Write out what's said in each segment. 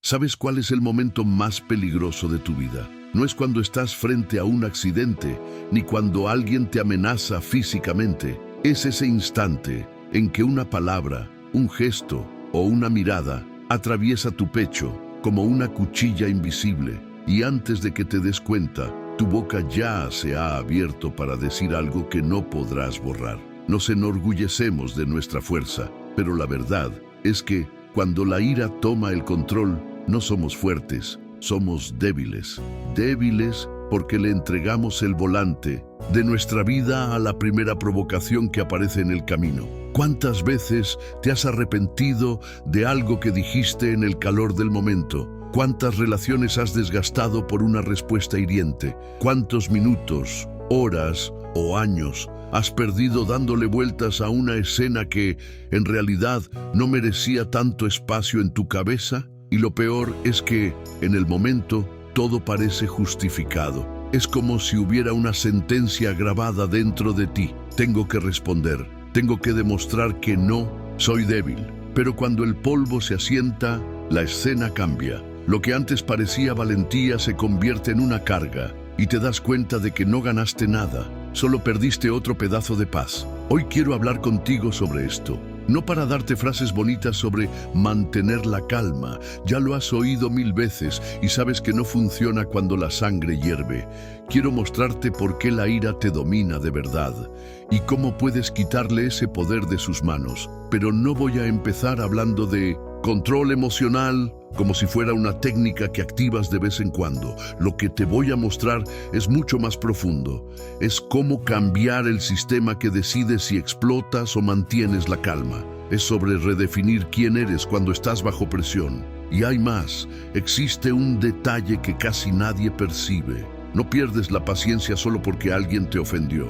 ¿Sabes cuál es el momento más peligroso de tu vida? No es cuando estás frente a un accidente, ni cuando alguien te amenaza físicamente. Es ese instante en que una palabra, un gesto o una mirada atraviesa tu pecho como una cuchilla invisible, y antes de que te des cuenta, tu boca ya se ha abierto para decir algo que no podrás borrar. Nos enorgullecemos de nuestra fuerza, pero la verdad es que cuando la ira toma el control, no somos fuertes, somos débiles. Débiles porque le entregamos el volante de nuestra vida a la primera provocación que aparece en el camino. ¿Cuántas veces te has arrepentido de algo que dijiste en el calor del momento? ¿Cuántas relaciones has desgastado por una respuesta hiriente? ¿Cuántos minutos, horas o años has perdido dándole vueltas a una escena que, en realidad, no merecía tanto espacio en tu cabeza? Y lo peor es que, en el momento, todo parece justificado. Es como si hubiera una sentencia grabada dentro de ti. Tengo que responder, tengo que demostrar que no soy débil. Pero cuando el polvo se asienta, la escena cambia. Lo que antes parecía valentía se convierte en una carga y te das cuenta de que no ganaste nada, solo perdiste otro pedazo de paz. Hoy quiero hablar contigo sobre esto. No para darte frases bonitas sobre mantener la calma. Ya lo has oído 1000 veces y sabes que no funciona cuando la sangre hierve. Quiero mostrarte por qué la ira te domina de verdad y cómo puedes quitarle ese poder de sus manos. Pero no voy a empezar hablando de control emocional como si fuera una técnica que activas de vez en cuando. Lo que te voy a mostrar es mucho más profundo. Es cómo cambiar el sistema que decide si explotas o mantienes la calma. Es sobre redefinir quién eres cuando estás bajo presión. Y hay más. Existe un detalle que casi nadie percibe. No pierdes la paciencia solo porque alguien te ofendió.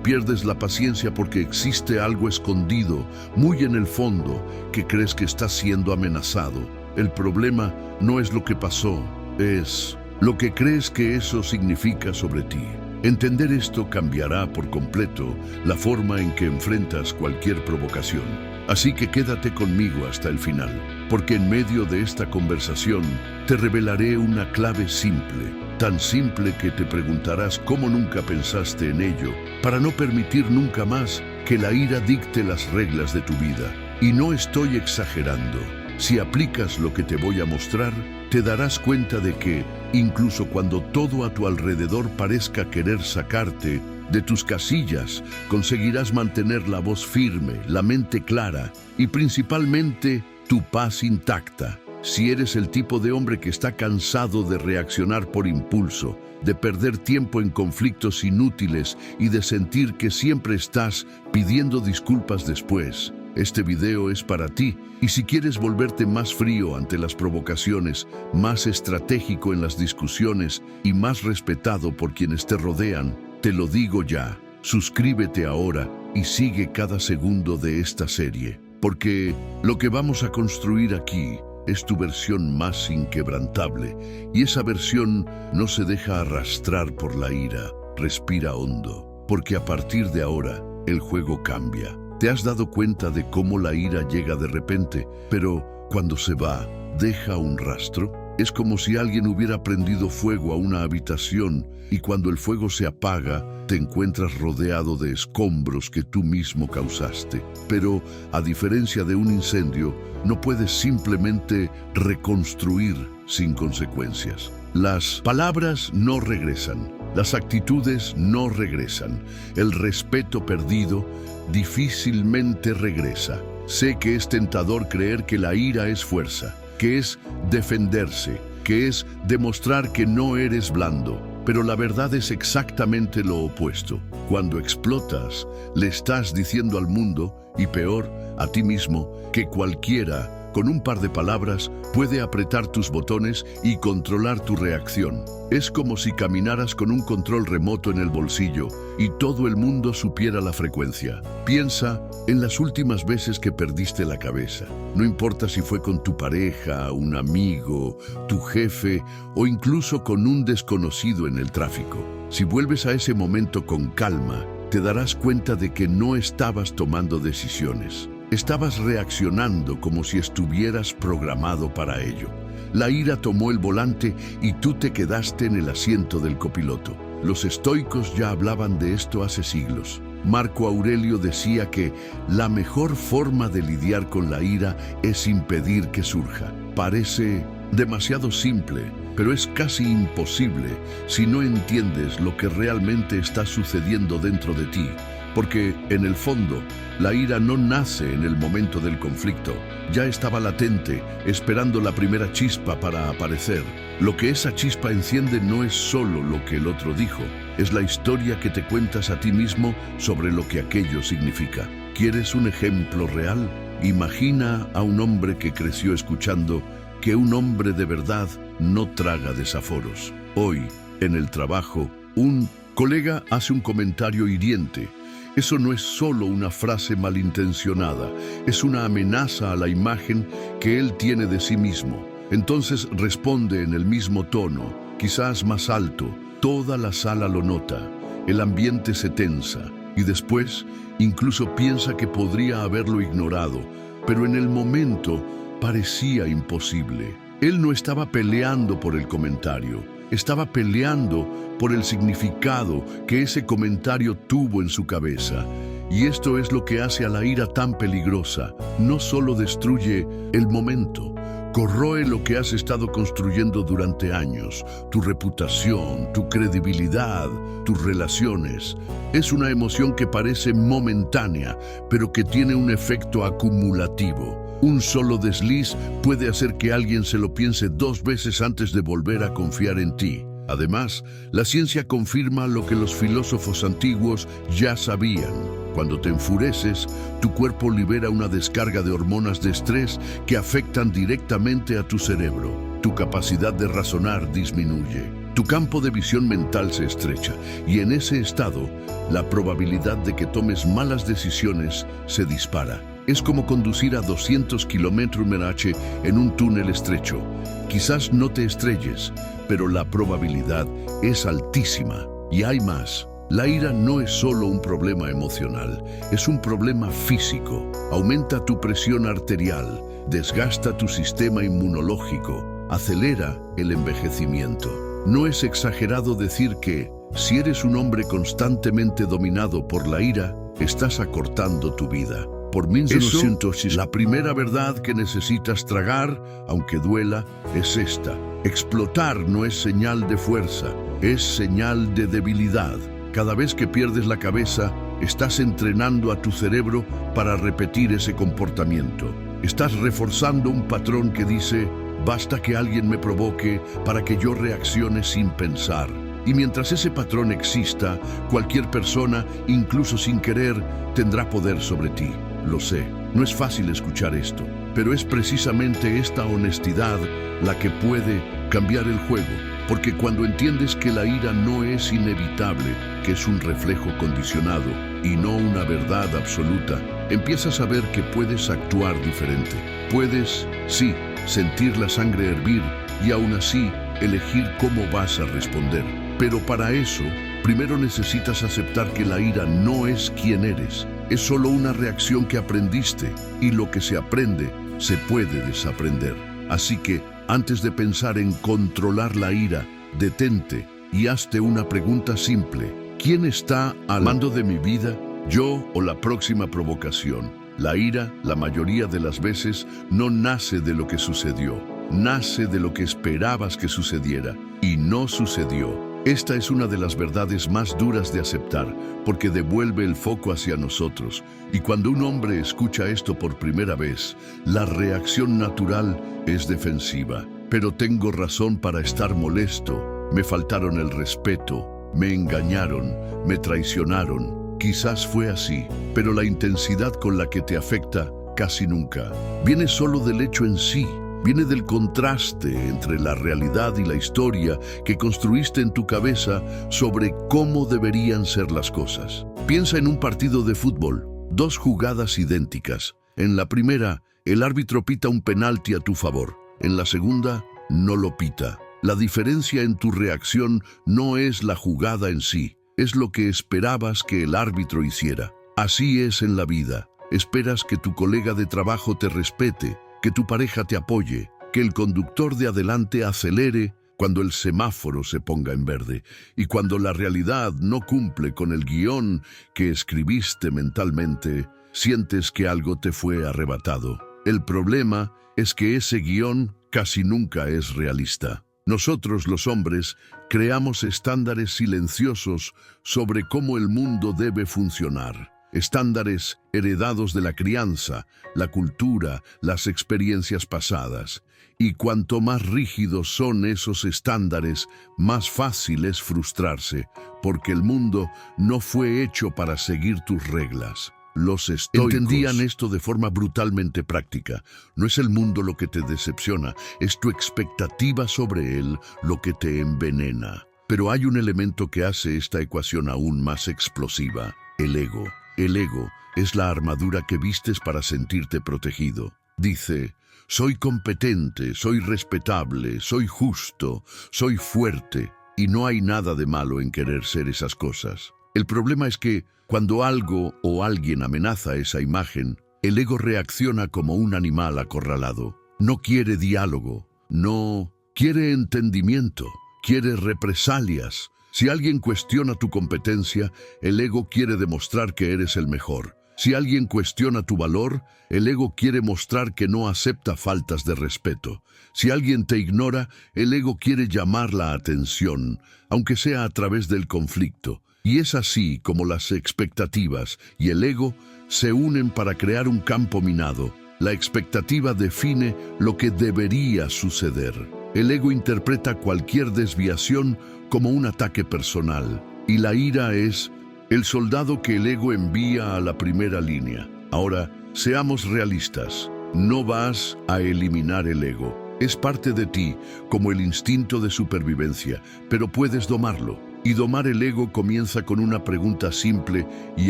Pierdes la paciencia porque existe algo escondido, muy en el fondo, que crees que estás siendo amenazado. El problema no es lo que pasó, es lo que crees que eso significa sobre ti. Entender esto cambiará por completo la forma en que enfrentas cualquier provocación. Así que quédate conmigo hasta el final, porque en medio de esta conversación te revelaré una clave simple, tan simple que te preguntarás cómo nunca pensaste en ello, para no permitir nunca más que la ira dicte las reglas de tu vida. Y no estoy exagerando. Si aplicas lo que te voy a mostrar, te darás cuenta de que, incluso cuando todo a tu alrededor parezca querer sacarte de tus casillas, conseguirás mantener la voz firme, la mente clara y principalmente tu paz intacta. Si eres el tipo de hombre que está cansado de reaccionar por impulso, de perder tiempo en conflictos inútiles y de sentir que siempre estás pidiendo disculpas después, este video es para ti. Y si quieres volverte más frío ante las provocaciones, más estratégico en las discusiones y más respetado por quienes te rodean, te lo digo ya, suscríbete ahora y sigue cada segundo de esta serie, porque lo que vamos a construir aquí es tu versión más inquebrantable, y esa versión no se deja arrastrar por la ira. Respira hondo, porque a partir de ahora el juego cambia. ¿Te has dado cuenta de cómo la ira llega de repente, pero cuando se va, deja un rastro? Es como si alguien hubiera prendido fuego a una habitación y cuando el fuego se apaga, te encuentras rodeado de escombros que tú mismo causaste. Pero, a diferencia de un incendio, no puedes simplemente reconstruir sin consecuencias. Las palabras no regresan, las actitudes no regresan, el respeto perdido difícilmente regresa. Sé que es tentador creer que la ira es fuerza, que es defenderse, que es demostrar que no eres blando, pero la verdad es exactamente lo opuesto. Cuando explotas, le estás diciendo al mundo, y peor, a ti mismo, que cualquiera, con un par de palabras, puede apretar tus botones y controlar tu reacción. Es como si caminaras con un control remoto en el bolsillo y todo el mundo supiera la frecuencia. Piensa en las últimas veces que perdiste la cabeza. No importa si fue con tu pareja, un amigo, tu jefe o incluso con un desconocido en el tráfico. Si vuelves a ese momento con calma, te darás cuenta de que no estabas tomando decisiones. Estabas reaccionando como si estuvieras programado para ello. La ira tomó el volante y tú te quedaste en el asiento del copiloto. Los estoicos ya hablaban de esto hace siglos. Marco Aurelio decía que la mejor forma de lidiar con la ira es impedir que surja. Parece demasiado simple, pero es casi imposible si no entiendes lo que realmente está sucediendo dentro de ti. Porque, en el fondo, la ira no nace en el momento del conflicto. Ya estaba latente, esperando la primera chispa para aparecer. Lo que esa chispa enciende no es solo lo que el otro dijo, es la historia que te cuentas a ti mismo sobre lo que aquello significa. ¿Quieres un ejemplo real? Imagina a un hombre que creció escuchando que un hombre de verdad no traga desaforos. Hoy, en el trabajo, un colega hace un comentario hiriente. Eso no es solo una frase malintencionada, es una amenaza a la imagen que él tiene de sí mismo. Entonces responde en el mismo tono, quizás más alto. Toda la sala lo nota, el ambiente se tensa y después incluso piensa que podría haberlo ignorado, pero en el momento parecía imposible. Él no estaba peleando por el comentario, estaba peleando por el significado que ese comentario tuvo en su cabeza. Y esto es lo que hace a la ira tan peligrosa. No solo destruye el momento, corroe lo que has estado construyendo durante años, tu reputación, tu credibilidad, tus relaciones. Es una emoción que parece momentánea, pero que tiene un efecto acumulativo. Un solo desliz puede hacer que alguien se lo piense 2 veces antes de volver a confiar en ti. Además, la ciencia confirma lo que los filósofos antiguos ya sabían. Cuando te enfureces, tu cuerpo libera una descarga de hormonas de estrés que afectan directamente a tu cerebro. Tu capacidad de razonar disminuye. Tu campo de visión mental se estrecha y en ese estado, la probabilidad de que tomes malas decisiones se dispara. Es como conducir a 200 km/h en un túnel estrecho. Quizás no te estrelles, pero la probabilidad es altísima. Y hay más. La ira no es solo un problema emocional, es un problema físico. Aumenta tu presión arterial, desgasta tu sistema inmunológico, acelera el envejecimiento. No es exagerado decir que, si eres un hombre constantemente dominado por la ira, estás acortando tu vida. Por 1900, la primera verdad que necesitas tragar, aunque duela, es esta. Explotar no es señal de fuerza, es señal de debilidad. Cada vez que pierdes la cabeza, estás entrenando a tu cerebro para repetir ese comportamiento. Estás reforzando un patrón que dice, basta que alguien me provoque para que yo reaccione sin pensar. Y mientras ese patrón exista, cualquier persona, incluso sin querer, tendrá poder sobre ti. Lo sé, no es fácil escuchar esto, pero es precisamente esta honestidad la que puede cambiar el juego. Porque cuando entiendes que la ira no es inevitable, que es un reflejo condicionado y no una verdad absoluta, empiezas a ver que puedes actuar diferente. Puedes, sí, sentir la sangre hervir y aún así elegir cómo vas a responder. Pero para eso, primero necesitas aceptar que la ira no es quien eres. Es solo una reacción que aprendiste y lo que se aprende se puede desaprender. Así que, antes de pensar en controlar la ira, detente y hazte una pregunta simple. ¿Quién está al mando de mi vida? ¿Yo o la próxima provocación? La ira, la mayoría de las veces, no nace de lo que sucedió. Nace de lo que esperabas que sucediera y no sucedió. Esta es una de las verdades más duras de aceptar, porque devuelve el foco hacia nosotros. Y cuando un hombre escucha esto por primera vez, la reacción natural es defensiva. Pero tengo razón para estar molesto. Me faltaron el respeto, me engañaron, me traicionaron. Quizás fue así, pero la intensidad con la que te afecta casi nunca. Viene solo del hecho en sí. Viene del contraste entre la realidad y la historia que construiste en tu cabeza sobre cómo deberían ser las cosas. Piensa en un partido de fútbol, 2 jugadas idénticas. En la primera, el árbitro pita un penalti a tu favor. En la segunda, no lo pita. La diferencia en tu reacción no es la jugada en sí, es lo que esperabas que el árbitro hiciera. Así es en la vida. Esperas que tu colega de trabajo te respete, que tu pareja te apoye, que el conductor de adelante acelere cuando el semáforo se ponga en verde y cuando la realidad no cumple con el guión que escribiste mentalmente, sientes que algo te fue arrebatado. El problema es que ese guión casi nunca es realista. Nosotros los hombres creamos estándares silenciosos sobre cómo el mundo debe funcionar. Estándares heredados de la crianza, la cultura, las experiencias pasadas. Y cuanto más rígidos son esos estándares, más fácil es frustrarse, porque el mundo no fue hecho para seguir tus reglas. Los estoicos entendían esto de forma brutalmente práctica. No es el mundo lo que te decepciona, es tu expectativa sobre él lo que te envenena. Pero hay un elemento que hace esta ecuación aún más explosiva: el ego. El ego es la armadura que vistes para sentirte protegido. Dice: soy competente, soy respetable, soy justo, soy fuerte, y no hay nada de malo en querer ser esas cosas. El problema es que cuando algo o alguien amenaza esa imagen, el ego reacciona como un animal acorralado. No quiere diálogo, no quiere entendimiento, quiere represalias. Si alguien cuestiona tu competencia, el ego quiere demostrar que eres el mejor. Si alguien cuestiona tu valor, el ego quiere mostrar que no acepta faltas de respeto. Si alguien te ignora, el ego quiere llamar la atención, aunque sea a través del conflicto. Y es así como las expectativas y el ego se unen para crear un campo minado. La expectativa define lo que debería suceder. El ego interpreta cualquier desviación como un ataque personal, y la ira es el soldado que el ego envía a la primera línea. Ahora, seamos realistas. No vas a eliminar el ego. Es parte de ti, como el instinto de supervivencia, pero puedes domarlo. Y domar el ego comienza con una pregunta simple y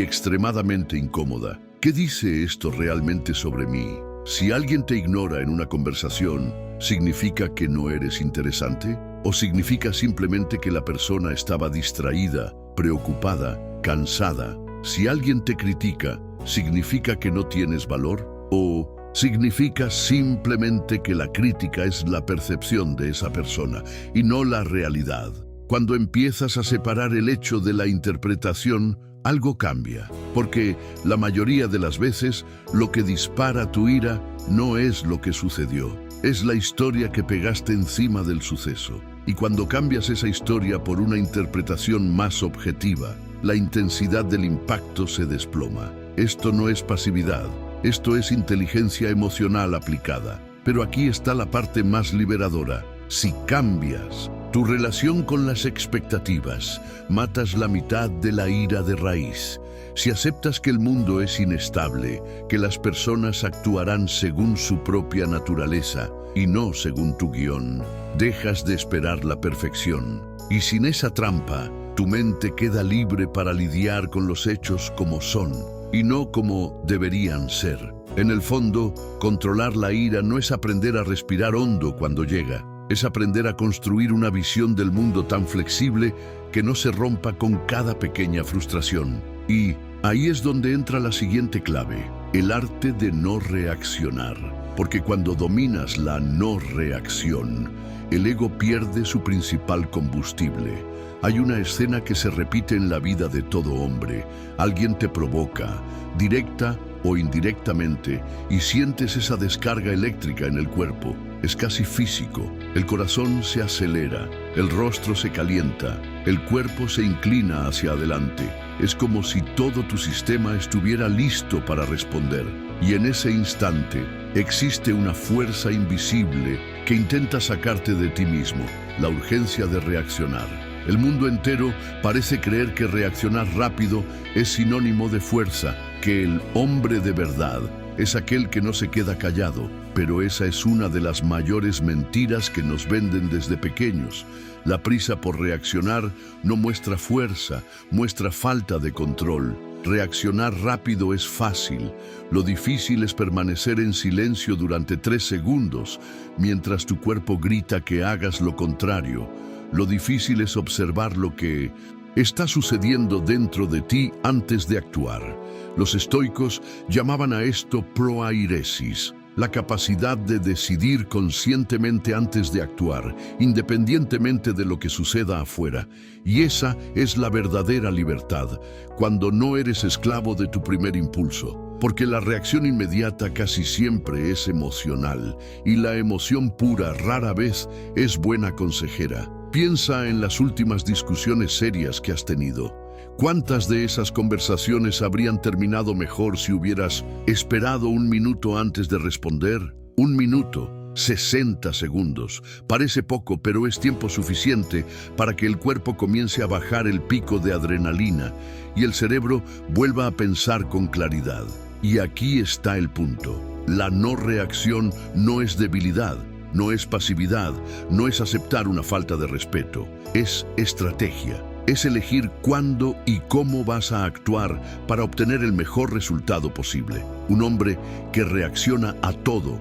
extremadamente incómoda. ¿Qué dice esto realmente sobre mí? Si alguien te ignora en una conversación, ¿significa que no eres interesante? ¿O significa simplemente que la persona estaba distraída, preocupada, cansada? Si alguien te critica, ¿significa que no tienes valor? ¿O significa simplemente que la crítica es la percepción de esa persona y no la realidad? Cuando empiezas a separar el hecho de la interpretación, algo cambia, porque la mayoría de las veces lo que dispara tu ira no es lo que sucedió, es la historia que pegaste encima del suceso. Y cuando cambias esa historia por una interpretación más objetiva, la intensidad del impacto se desploma. Esto no es pasividad, esto es inteligencia emocional aplicada. Pero aquí está la parte más liberadora. Si cambias tu relación con las expectativas, matas la mitad de la ira de raíz. Si aceptas que el mundo es inestable, que las personas actuarán según su propia naturaleza y no según tu guión, dejas de esperar la perfección. Y sin esa trampa, tu mente queda libre para lidiar con los hechos como son y no como deberían ser. En el fondo, controlar la ira no es aprender a respirar hondo cuando llega. Es aprender a construir una visión del mundo tan flexible que no se rompa con cada pequeña frustración. Y ahí es donde entra la siguiente clave: el arte de no reaccionar. Porque cuando dominas la no reacción, el ego pierde su principal combustible. Hay una escena que se repite en la vida de todo hombre. Alguien te provoca, directa o indirectamente, y sientes esa descarga eléctrica en el cuerpo. Es casi físico. El corazón se acelera, el rostro se calienta, el cuerpo se inclina hacia adelante. Es como si todo tu sistema estuviera listo para responder. Y en ese instante existe una fuerza invisible que intenta sacarte de ti mismo, la urgencia de reaccionar. El mundo entero parece creer que reaccionar rápido es sinónimo de fuerza, que el hombre de verdad es aquel que no se queda callado, pero esa es una de las mayores mentiras que nos venden desde pequeños. La prisa por reaccionar no muestra fuerza, muestra falta de control. Reaccionar rápido es fácil. Lo difícil es permanecer en silencio durante 3 segundos, mientras tu cuerpo grita que hagas lo contrario. Lo difícil es observar lo que está sucediendo dentro de ti antes de actuar. Los estoicos llamaban a esto proairesis, la capacidad de decidir conscientemente antes de actuar, independientemente de lo que suceda afuera. Y esa es la verdadera libertad, cuando no eres esclavo de tu primer impulso. Porque la reacción inmediata casi siempre es emocional, y la emoción pura rara vez es buena consejera. Piensa en las últimas discusiones serias que has tenido. ¿Cuántas de esas conversaciones habrían terminado mejor si hubieras esperado un minuto antes de responder? Un minuto, 60 segundos. Parece poco, pero es tiempo suficiente para que el cuerpo comience a bajar el pico de adrenalina y el cerebro vuelva a pensar con claridad. Y aquí está el punto. La no reacción no es debilidad, no es pasividad, no es aceptar una falta de respeto. Es estrategia. Es elegir cuándo y cómo vas a actuar para obtener el mejor resultado posible. Un hombre que reacciona a todo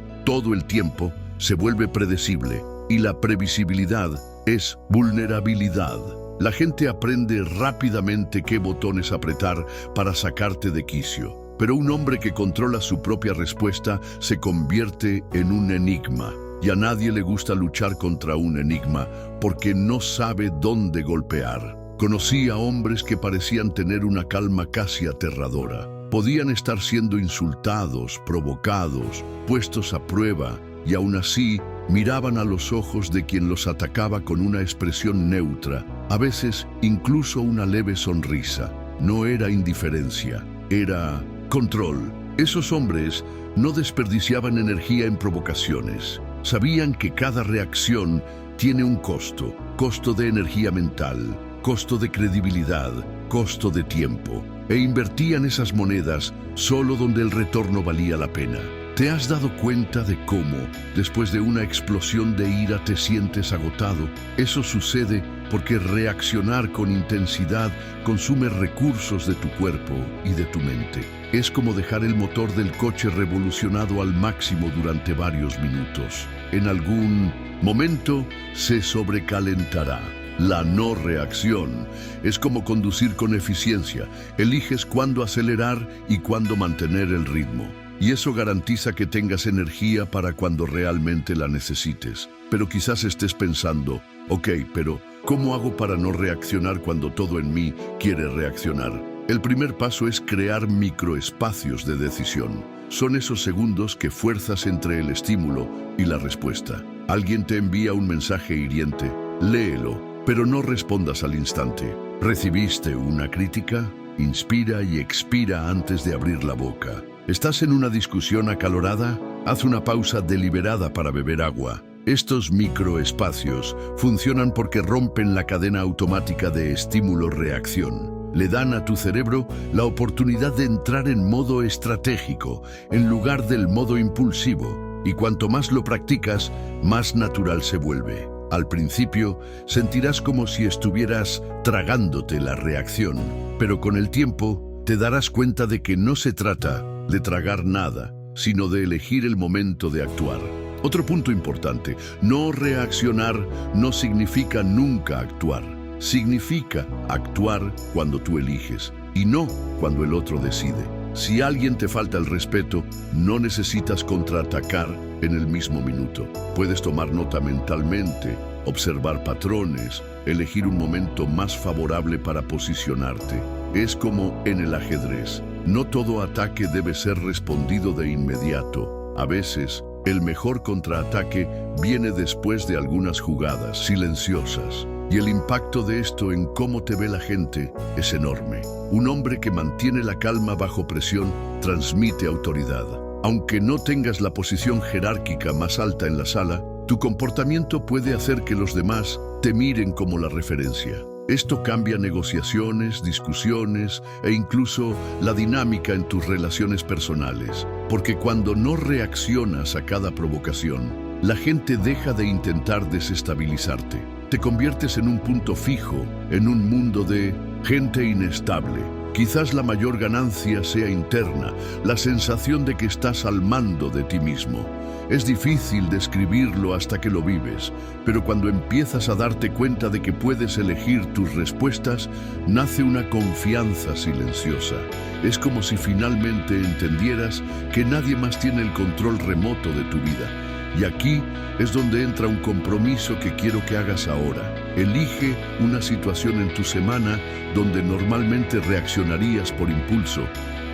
el tiempo, se vuelve predecible, y la previsibilidad es vulnerabilidad. La gente aprende rápidamente qué botones apretar para sacarte de quicio, pero un hombre que controla su propia respuesta se convierte en un enigma. Y a nadie le gusta luchar contra un enigma porque no sabe dónde golpear. Conocí a hombres que parecían tener una calma casi aterradora. Podían estar siendo insultados, provocados, puestos a prueba, y aún así miraban a los ojos de quien los atacaba con una expresión neutra, a veces incluso una leve sonrisa. No era indiferencia, era control. Esos hombres no desperdiciaban energía en provocaciones. Sabían que cada reacción tiene un costo de energía mental, costo de credibilidad, costo de tiempo, e invertían esas monedas solo donde el retorno valía la pena. ¿Te has dado cuenta de cómo, después de una explosión de ira, te sientes agotado? Eso sucede porque reaccionar con intensidad consume recursos de tu cuerpo y de tu mente. Es como dejar el motor del coche revolucionado al máximo durante varios minutos. En algún momento se sobrecalentará. La no reacción es como conducir con eficiencia. Eliges cuándo acelerar y cuándo mantener el ritmo. Y eso garantiza que tengas energía para cuando realmente la necesites. Pero quizás estés pensando, ok, pero ¿cómo hago para no reaccionar cuando todo en mí quiere reaccionar? El primer paso es crear microespacios de decisión. Son esos segundos que fuerzas entre el estímulo y la respuesta. Alguien te envía un mensaje hiriente, léelo, pero no respondas al instante. ¿Recibiste una crítica? Inspira y expira antes de abrir la boca. ¿Estás en una discusión acalorada? Haz una pausa deliberada para beber agua. Estos microespacios funcionan porque rompen la cadena automática de estímulo-reacción. Le dan a tu cerebro la oportunidad de entrar en modo estratégico en lugar del modo impulsivo. Y cuanto más lo practicas, más natural se vuelve. Al principio, sentirás como si estuvieras tragándote la reacción, pero con el tiempo te darás cuenta de que no se trata de tragar nada, sino de elegir el momento de actuar. Otro punto importante, no reaccionar no significa nunca actuar. Significa actuar cuando tú eliges y no cuando el otro decide. Si alguien te falta el respeto, no necesitas contraatacar en el mismo minuto. Puedes tomar nota mentalmente, observar patrones, elegir un momento más favorable para posicionarte. Es como en el ajedrez. No todo ataque debe ser respondido de inmediato. A veces, el mejor contraataque viene después de algunas jugadas silenciosas. Y el impacto de esto en cómo te ve la gente es enorme. Un hombre que mantiene la calma bajo presión transmite autoridad. Aunque no tengas la posición jerárquica más alta en la sala, tu comportamiento puede hacer que los demás te miren como la referencia. Esto cambia negociaciones, discusiones e incluso la dinámica en tus relaciones personales. Porque cuando no reaccionas a cada provocación, la gente deja de intentar desestabilizarte. Te conviertes en un punto fijo, en un mundo de gente inestable, Quizás la mayor ganancia sea interna, la sensación de que estás al mando de ti mismo. Es difícil describirlo hasta que lo vives, pero cuando empiezas a darte cuenta de que puedes elegir tus respuestas, nace una confianza silenciosa. Es como si finalmente entendieras que nadie más tiene el control remoto de tu vida. Y aquí es donde entra un compromiso que quiero que hagas ahora. Elige una situación en tu semana donde normalmente reaccionarías por impulso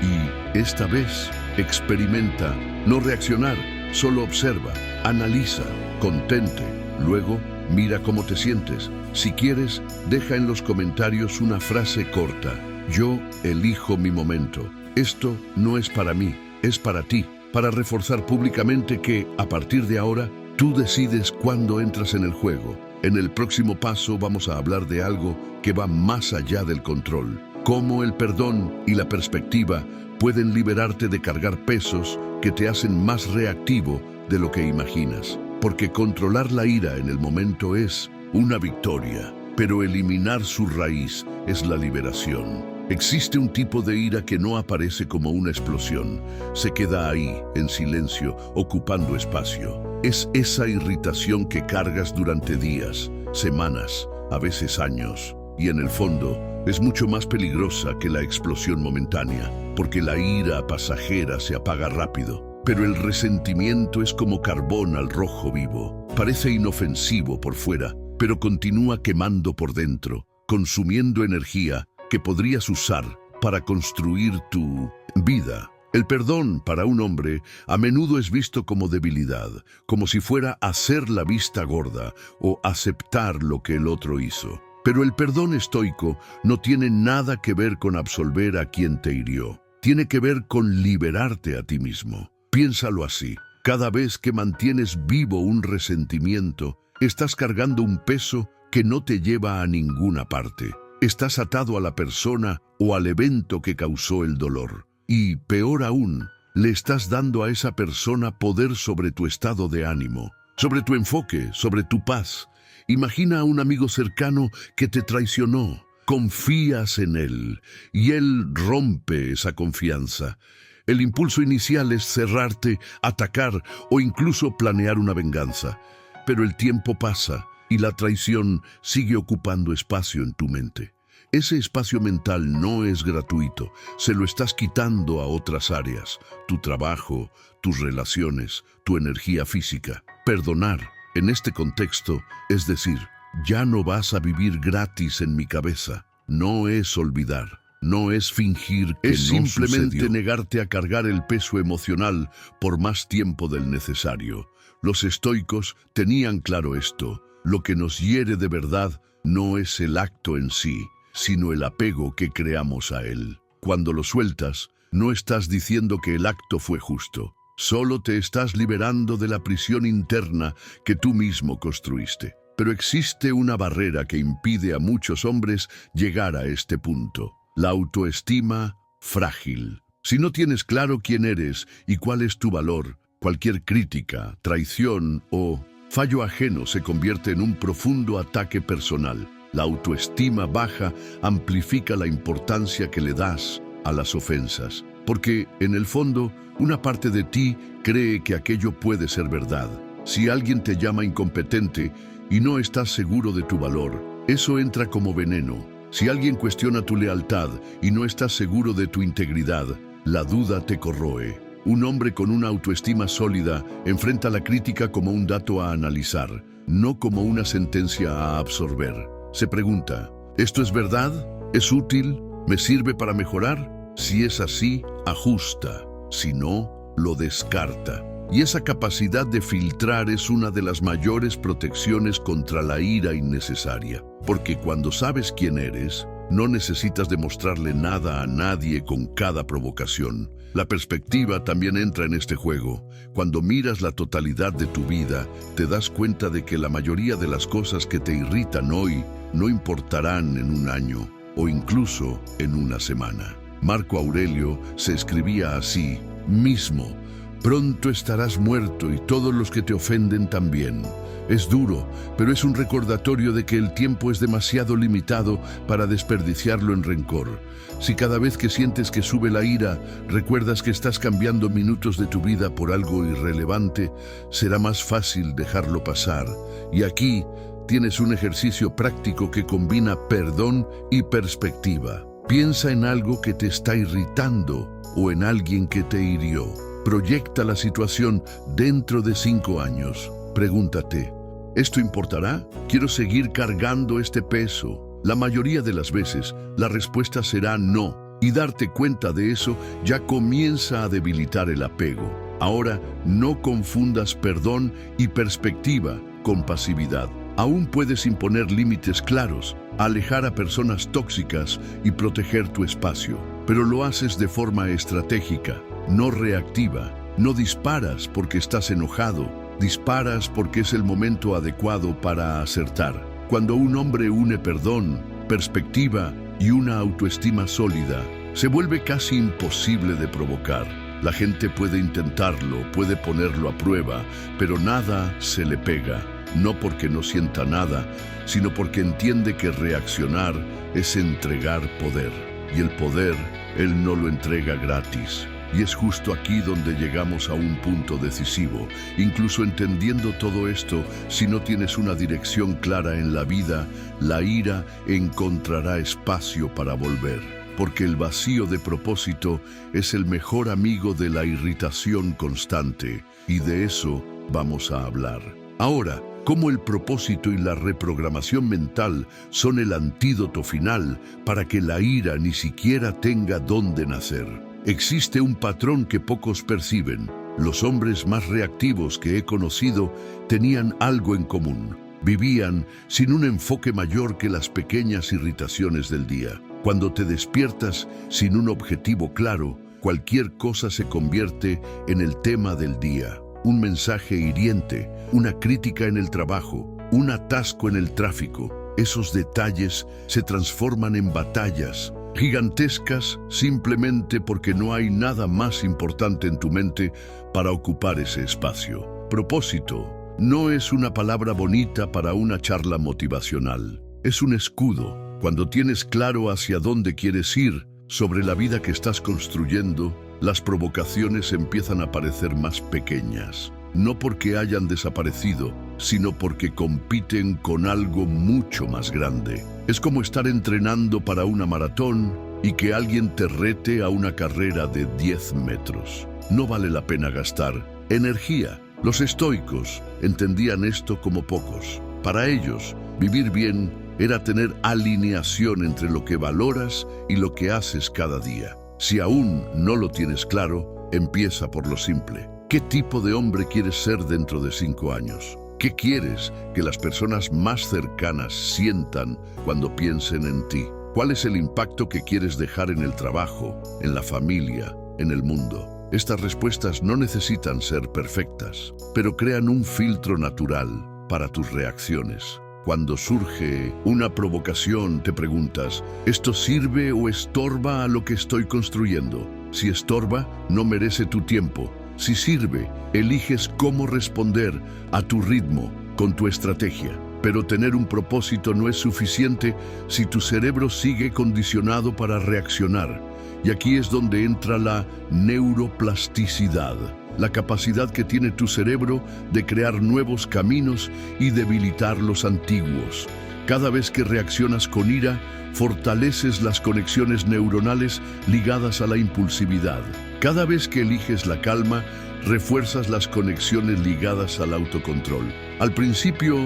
y esta vez experimenta no reaccionar, solo observa, analiza, contente. Luego, mira cómo te sientes. Si quieres, deja en los comentarios una frase corta. Yo elijo mi momento. Esto no es para mí, es para ti. Para reforzar públicamente que, a partir de ahora, tú decides cuándo entras en el juego. En el próximo paso vamos a hablar de algo que va más allá del control. Cómo el perdón y la perspectiva pueden liberarte de cargar pesos que te hacen más reactivo de lo que imaginas. Porque controlar la ira en el momento es una victoria, pero eliminar su raíz es la liberación. Existe un tipo de ira que no aparece como una explosión. Se queda ahí, en silencio, ocupando espacio. Es esa irritación que cargas durante días, semanas, a veces años. Y en el fondo, es mucho más peligrosa que la explosión momentánea, porque la ira pasajera se apaga rápido. Pero el resentimiento es como carbón al rojo vivo. Parece inofensivo por fuera, pero continúa quemando por dentro, consumiendo energía que podrías usar para construir tu vida. El perdón para un hombre a menudo es visto como debilidad, como si fuera hacer la vista gorda o aceptar lo que el otro hizo. Pero el perdón estoico no tiene nada que ver con absolver a quien te hirió. Tiene que ver con liberarte a ti mismo. Piénsalo así. Cada vez que mantienes vivo un resentimiento, estás cargando un peso que no te lleva a ninguna parte. Estás atado a la persona o al evento que causó el dolor. Y, peor aún, le estás dando a esa persona poder sobre tu estado de ánimo, sobre tu enfoque, sobre tu paz. Imagina a un amigo cercano que te traicionó. Confías en él y él rompe esa confianza. El impulso inicial es cerrarte, atacar o incluso planear una venganza. Pero el tiempo pasa y la traición sigue ocupando espacio en tu mente. Ese espacio mental no es gratuito, se lo estás quitando a otras áreas, tu trabajo, tus relaciones, tu energía física. Perdonar, en este contexto, es decir, ya no vas a vivir gratis en mi cabeza. No es olvidar, no es fingir que es no simplemente sucedió. Negarte a cargar el peso emocional por más tiempo del necesario. Los estoicos tenían claro esto. Lo que nos hiere de verdad no es el acto en sí, sino el apego que creamos a él. Cuando lo sueltas, no estás diciendo que el acto fue justo. Solo te estás liberando de la prisión interna que tú mismo construiste. Pero existe una barrera que impide a muchos hombres llegar a este punto. La autoestima frágil. Si no tienes claro quién eres y cuál es tu valor, cualquier crítica, traición o fallo ajeno se convierte en un profundo ataque personal. La autoestima baja amplifica la importancia que le das a las ofensas, porque, en el fondo, una parte de ti cree que aquello puede ser verdad. Si alguien te llama incompetente y no estás seguro de tu valor, eso entra como veneno. Si alguien cuestiona tu lealtad y no estás seguro de tu integridad, la duda te corroe. Un hombre con una autoestima sólida enfrenta la crítica como un dato a analizar, no como una sentencia a absorber. Se pregunta, ¿esto es verdad? ¿Es útil? ¿Me sirve para mejorar? Si es así, ajusta. Si no, lo descarta. Y esa capacidad de filtrar es una de las mayores protecciones contra la ira innecesaria. Porque cuando sabes quién eres, no necesitas demostrarle nada a nadie con cada provocación. La perspectiva también entra en este juego. Cuando miras la totalidad de tu vida, te das cuenta de que la mayoría de las cosas que te irritan hoy no importarán en un año o incluso en una semana. Marco Aurelio se escribía así mismo: pronto estarás muerto y todos los que te ofenden también. Es duro, pero es un recordatorio de que el tiempo es demasiado limitado para desperdiciarlo en rencor. Si cada vez que sientes que sube la ira, recuerdas que estás cambiando minutos de tu vida por algo irrelevante, será más fácil dejarlo pasar. Y aquí tienes un ejercicio práctico que combina perdón y perspectiva. Piensa en algo que te está irritando o en alguien que te hirió. Proyecta la situación dentro de 5 años. Pregúntate, ¿esto importará? ¿Quiero seguir cargando este peso? La mayoría de las veces, la respuesta será no. Y darte cuenta de eso ya comienza a debilitar el apego. Ahora, no confundas perdón y perspectiva con pasividad. Aún puedes imponer límites claros, alejar a personas tóxicas y proteger tu espacio. Pero lo haces de forma estratégica, no reactiva. No disparas porque estás enojado, disparas porque es el momento adecuado para acertar. Cuando un hombre une perdón, perspectiva y una autoestima sólida, se vuelve casi imposible de provocar. La gente puede intentarlo, puede ponerlo a prueba, pero nada se le pega. No porque no sienta nada, sino porque entiende que reaccionar es entregar poder. Y el poder, él no lo entrega gratis. Y es justo aquí donde llegamos a un punto decisivo. Incluso entendiendo todo esto, si no tienes una dirección clara en la vida, la ira encontrará espacio para volver. Porque el vacío de propósito es el mejor amigo de la irritación constante. Y de eso vamos a hablar. Ahora, cómo el propósito y la reprogramación mental son el antídoto final para que la ira ni siquiera tenga dónde nacer. Existe un patrón que pocos perciben. Los hombres más reactivos que he conocido tenían algo en común. Vivían sin un enfoque mayor que las pequeñas irritaciones del día. Cuando te despiertas sin un objetivo claro, cualquier cosa se convierte en el tema del día. Un mensaje hiriente, una crítica en el trabajo, un atasco en el tráfico. Esos detalles se transforman en batallas gigantescas simplemente porque no hay nada más importante en tu mente para ocupar ese espacio. Propósito no es una palabra bonita para una charla motivacional. Es un escudo. Cuando tienes claro hacia dónde quieres ir, sobre la vida que estás construyendo, las provocaciones empiezan a parecer más pequeñas. No porque hayan desaparecido, sino porque compiten con algo mucho más grande. Es como estar entrenando para una maratón y que alguien te rete a una carrera de 10 metros. No vale la pena gastar energía. Los estoicos entendían esto como pocos. Para ellos, vivir bien era tener alineación entre lo que valoras y lo que haces cada día. Si aún no lo tienes claro, empieza por lo simple. ¿Qué tipo de hombre quieres ser dentro de 5 años? ¿Qué quieres que las personas más cercanas sientan cuando piensen en ti? ¿Cuál es el impacto que quieres dejar en el trabajo, en la familia, en el mundo? Estas respuestas no necesitan ser perfectas, pero crean un filtro natural para tus reacciones. Cuando surge una provocación, te preguntas, ¿esto sirve o estorba a lo que estoy construyendo? Si estorba, no merece tu tiempo. Si sirve, eliges cómo responder a tu ritmo, con tu estrategia. Pero tener un propósito no es suficiente si tu cerebro sigue condicionado para reaccionar. Y aquí es donde entra la neuroplasticidad, la capacidad que tiene tu cerebro de crear nuevos caminos y debilitar los antiguos. Cada vez que reaccionas con ira, fortaleces las conexiones neuronales ligadas a la impulsividad. Cada vez que eliges la calma, refuerzas las conexiones ligadas al autocontrol. Al principio,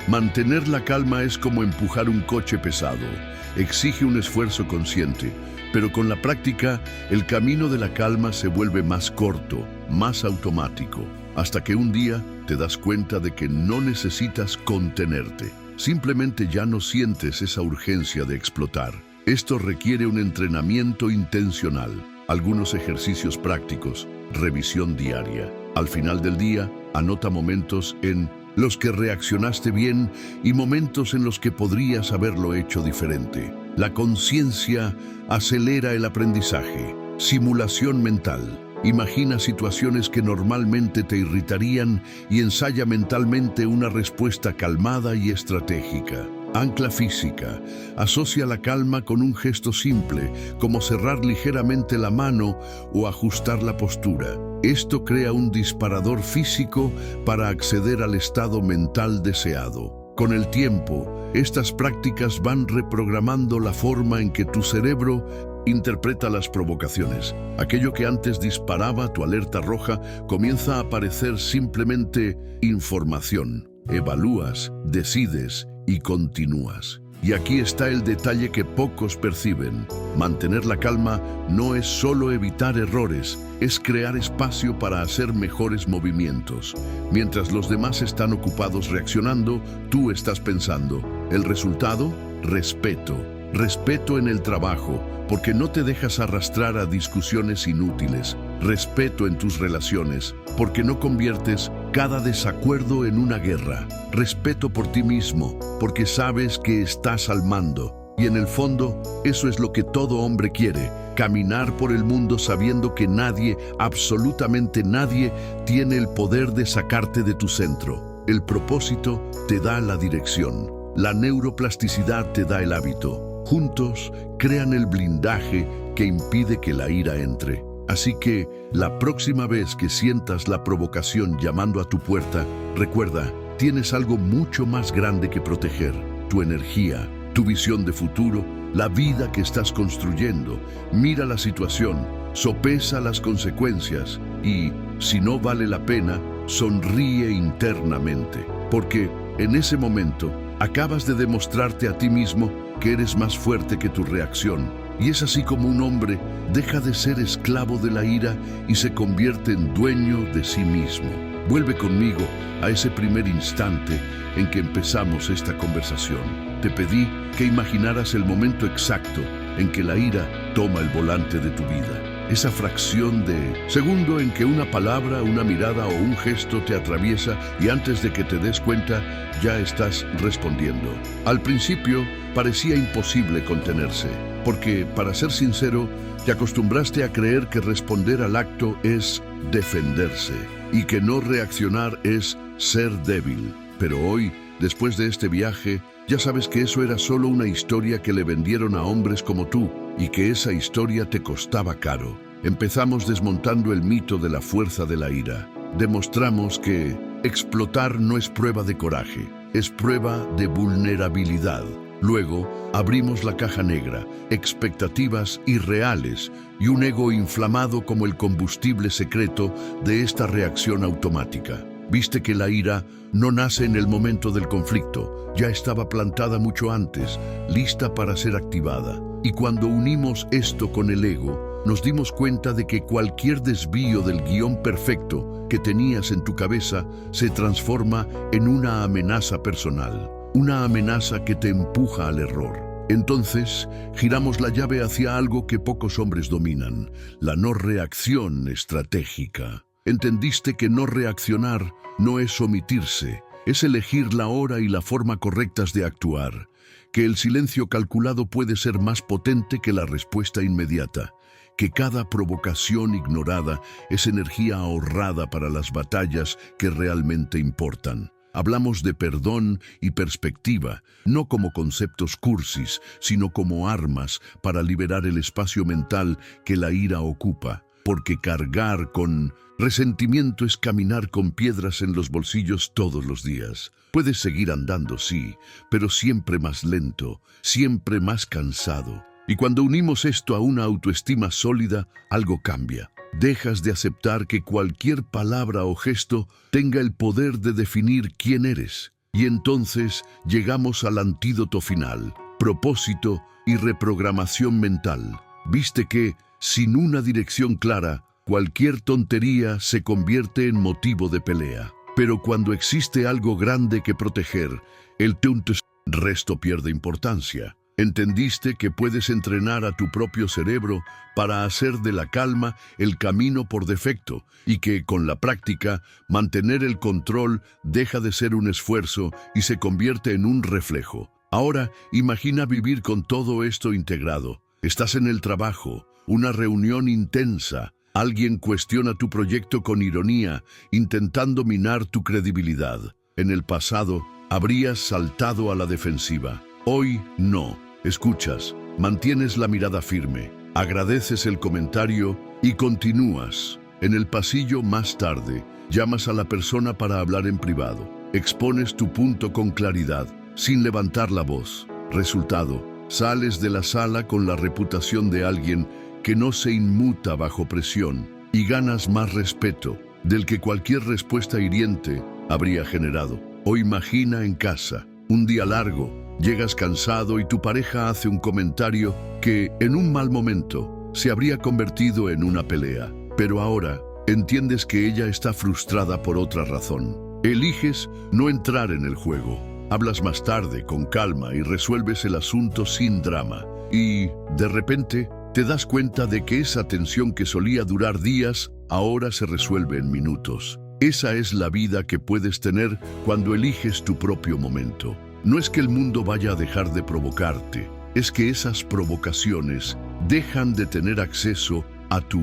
mantener la calma es como empujar un coche pesado. Exige un esfuerzo consciente, pero con la práctica, el camino de la calma se vuelve más corto, más automático, hasta que un día te das cuenta de que no necesitas contenerte. Simplemente ya no sientes esa urgencia de explotar. Esto requiere un entrenamiento intencional, algunos ejercicios prácticos, revisión diaria. Al final del día, anota momentos en los que reaccionaste bien y momentos en los que podrías haberlo hecho diferente. La conciencia acelera el aprendizaje. Simulación mental. Imagina situaciones que normalmente te irritarían y ensaya mentalmente una respuesta calmada y estratégica. Ancla física. Asocia la calma con un gesto simple, como cerrar ligeramente la mano o ajustar la postura. Esto crea un disparador físico para acceder al estado mental deseado. Con el tiempo, estas prácticas van reprogramando la forma en que tu cerebro interpreta las provocaciones. Aquello que antes disparaba tu alerta roja comienza a aparecer simplemente información. Evalúas, decides y continúas. Y aquí está el detalle que pocos perciben. Mantener la calma no es solo evitar errores, es crear espacio para hacer mejores movimientos. Mientras los demás están ocupados reaccionando, tú estás pensando. ¿El resultado? Respeto. Respeto en el trabajo, porque no te dejas arrastrar a discusiones inútiles. Respeto en tus relaciones, porque no conviertes cada desacuerdo en una guerra. Respeto por ti mismo, porque sabes que estás al mando. Y en el fondo, eso es lo que todo hombre quiere, caminar por el mundo sabiendo que nadie, absolutamente nadie, tiene el poder de sacarte de tu centro. El propósito te da la dirección. La neuroplasticidad te da el hábito. Juntos crean el blindaje que impide que la ira entre. Así que, la próxima vez que sientas la provocación llamando a tu puerta, recuerda, tienes algo mucho más grande que proteger: tu energía, tu visión de futuro, la vida que estás construyendo. Mira la situación, sopesa las consecuencias y, si no vale la pena, sonríe internamente. Porque, en ese momento, acabas de demostrarte a ti mismo que eres más fuerte que tu reacción. Y es así como un hombre deja de ser esclavo de la ira y se convierte en dueño de sí mismo. Vuelve conmigo a ese primer instante en que empezamos esta conversación. Te pedí que imaginaras el momento exacto en que la ira toma el volante de tu vida. Esa fracción de segundo en que una palabra, una mirada o un gesto te atraviesa y antes de que te des cuenta, ya estás respondiendo. Al principio parecía imposible contenerse, porque, para ser sincero, te acostumbraste a creer que responder al acto es defenderse y que no reaccionar es ser débil. Pero hoy, después de este viaje, ya sabes que eso era solo una historia que le vendieron a hombres como tú y que esa historia te costaba caro. Empezamos desmontando el mito de la fuerza de la ira. Demostramos que explotar no es prueba de coraje, es prueba de vulnerabilidad. Luego, abrimos la caja negra, expectativas irreales y un ego inflamado como el combustible secreto de esta reacción automática. Viste que la ira no nace en el momento del conflicto, ya estaba plantada mucho antes, lista para ser activada. Y cuando unimos esto con el ego, nos dimos cuenta de que cualquier desvío del guión perfecto que tenías en tu cabeza se transforma en una amenaza personal, una amenaza que te empuja al error. Entonces, giramos la llave hacia algo que pocos hombres dominan, la no reacción estratégica. Entendiste que no reaccionar no es omitirse, es elegir la hora y la forma correctas de actuar, que el silencio calculado puede ser más potente que la respuesta inmediata, que cada provocación ignorada es energía ahorrada para las batallas que realmente importan. Hablamos de perdón y perspectiva, no como conceptos cursis, sino como armas para liberar el espacio mental que la ira ocupa, porque cargar con resentimiento es caminar con piedras en los bolsillos todos los días. Puedes seguir andando, sí, pero siempre más lento, siempre más cansado. Y cuando unimos esto a una autoestima sólida, algo cambia. Dejas de aceptar que cualquier palabra o gesto tenga el poder de definir quién eres. Y entonces llegamos al antídoto final: propósito y reprogramación mental. Viste que, sin una dirección clara, cualquier tontería se convierte en motivo de pelea. Pero cuando existe algo grande que proteger, el resto pierde importancia. Entendiste que puedes entrenar a tu propio cerebro para hacer de la calma el camino por defecto y que, con la práctica, mantener el control deja de ser un esfuerzo y se convierte en un reflejo. Ahora, imagina vivir con todo esto integrado. Estás en el trabajo, una reunión intensa, Alguien cuestiona tu proyecto con ironía, intentando minar tu credibilidad. En el pasado, habrías saltado a la defensiva. Hoy, no. Escuchas, mantienes la mirada firme, agradeces el comentario y continúas. En el pasillo más tarde, llamas a la persona para hablar en privado. Expones tu punto con claridad, sin levantar la voz. Resultado, sales de la sala con la reputación de alguien que no se inmuta bajo presión y ganas más respeto del que cualquier respuesta hiriente habría generado. O imagina en casa, un día largo, llegas cansado y tu pareja hace un comentario que, en un mal momento, se habría convertido en una pelea. Pero ahora, entiendes que ella está frustrada por otra razón. Eliges no entrar en el juego. Hablas más tarde, con calma, y resuelves el asunto sin drama. Y, de repente, te das cuenta de que esa tensión que solía durar días, ahora se resuelve en minutos. Esa es la vida que puedes tener cuando eliges tu propio momento. No es que el mundo vaya a dejar de provocarte, es que esas provocaciones dejan de tener acceso a tu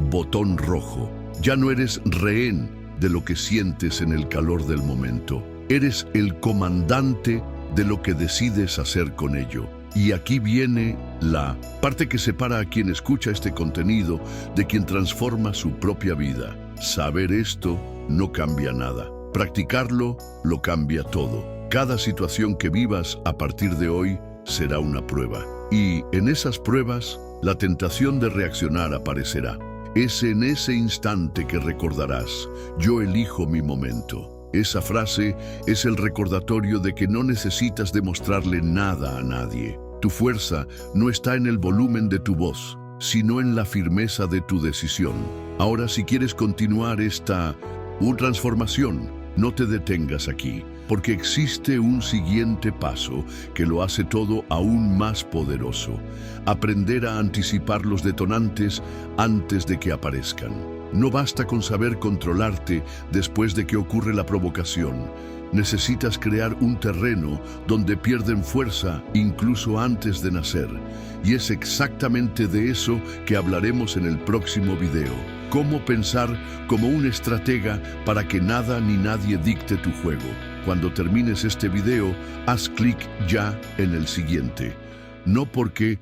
botón rojo. Ya no eres rehén de lo que sientes en el calor del momento. Eres el comandante de lo que decides hacer con ello. Y aquí viene la parte que separa a quien escucha este contenido de quien transforma su propia vida. Saber esto no cambia nada. Practicarlo lo cambia todo. Cada situación que vivas a partir de hoy será una prueba. Y en esas pruebas, la tentación de reaccionar aparecerá. Es en ese instante que recordarás: yo elijo mi momento. Esa frase es el recordatorio de que no necesitas demostrarle nada a nadie. Tu fuerza no está en el volumen de tu voz, sino en la firmeza de tu decisión. Ahora, si quieres continuar esta transformación, no te detengas aquí, porque existe un siguiente paso que lo hace todo aún más poderoso: aprender a anticipar los detonantes antes de que aparezcan. No basta con saber controlarte después de que ocurre la provocación. Necesitas crear un terreno donde pierden fuerza incluso antes de nacer. Y es exactamente de eso que hablaremos en el próximo video. Cómo pensar como un estratega para que nada ni nadie dicte tu juego. Cuando termines este video, haz clic ya en el siguiente. No porque